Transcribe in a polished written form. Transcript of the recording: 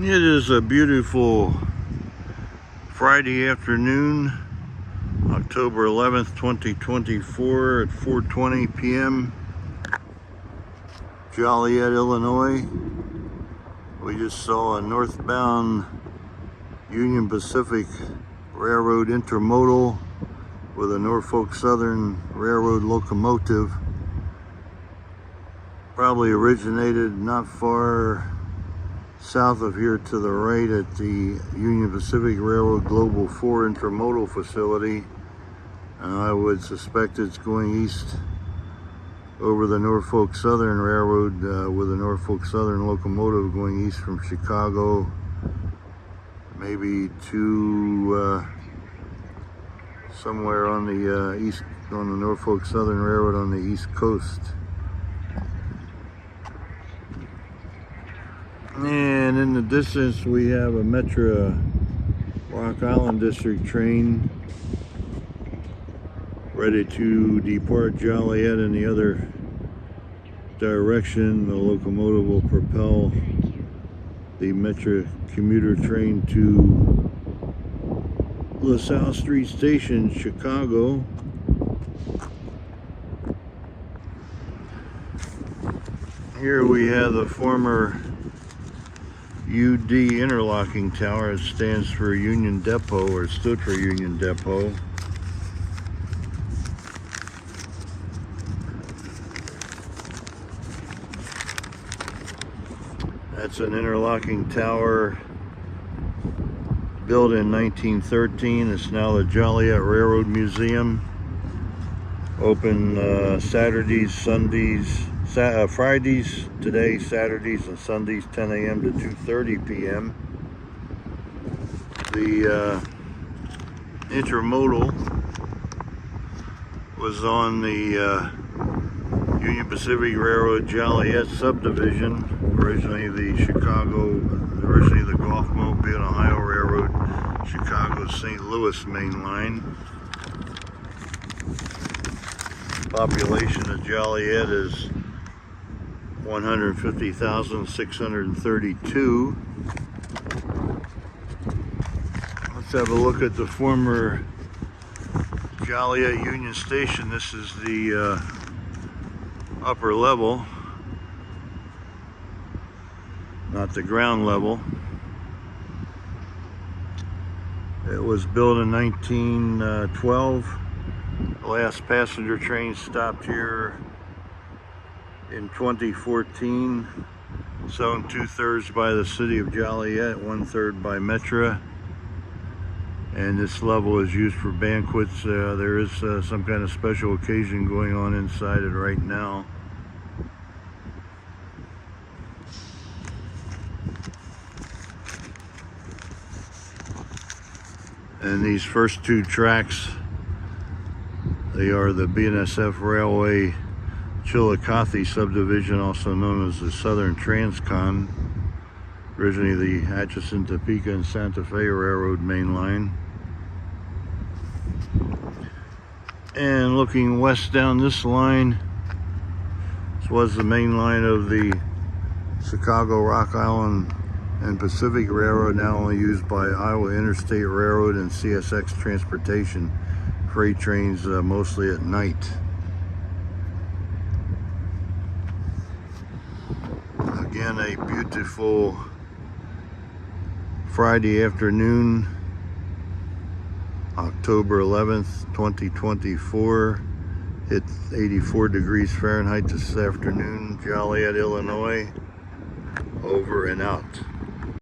It is a beautiful Friday afternoon, October 11th, 2024 at 4:20 p.m. Joliet, Illinois. We just saw a northbound Union Pacific Railroad intermodal with a Norfolk Southern Railroad locomotive. Probably originated not far south of here to the right at the Union Pacific Railroad Global 4 intermodal facility. I would suspect it's going east over the Norfolk Southern Railroad with a Norfolk Southern locomotive going east from Chicago, maybe to somewhere on the east, on the Norfolk Southern Railroad on the East Coast. And in the distance we have a Metro Rock Island District train ready to depart Joliet in the other direction. The locomotive will propel the Metro commuter train to LaSalle Street Station, Chicago. Here we have the former UD interlocking tower. It stands for Union Depot, or stood for Union Depot. That's an interlocking tower built in 1913. It's now the Joliet Railroad Museum. Open Saturdays, Sundays, Fridays, today, Saturdays and Sundays, 10 a.m. to 2:30 p.m. The intermodal was on the Union Pacific Railroad Joliet subdivision, originally the Gulf Mobile Ohio Railroad, Chicago St. Louis main line. Population of Joliet is 150,632. Let's have a look at the former Joliet Union Station. This is the upper level, not the ground level. It was built in 1912. The last passenger train stopped here in 2014. It's owned 2/3 by the city of Joliet, 1/3 by Metro. And this level is used for banquets. There is some kind of special occasion going on inside it right now. And these first two tracks, they are the BNSF Railway Chillicothe subdivision, also known as the Southern Transcon, originally the Atchison, Topeka, and Santa Fe Railroad main line. And looking west down this line, this was the main line of the Chicago, Rock Island, and Pacific Railroad, now only used by Iowa Interstate Railroad and CSX Transportation, freight trains mostly at night. Again, a beautiful Friday afternoon, October 11th, 2024. Hit 84 degrees Fahrenheit this afternoon. Joliet, Illinois. Over and out.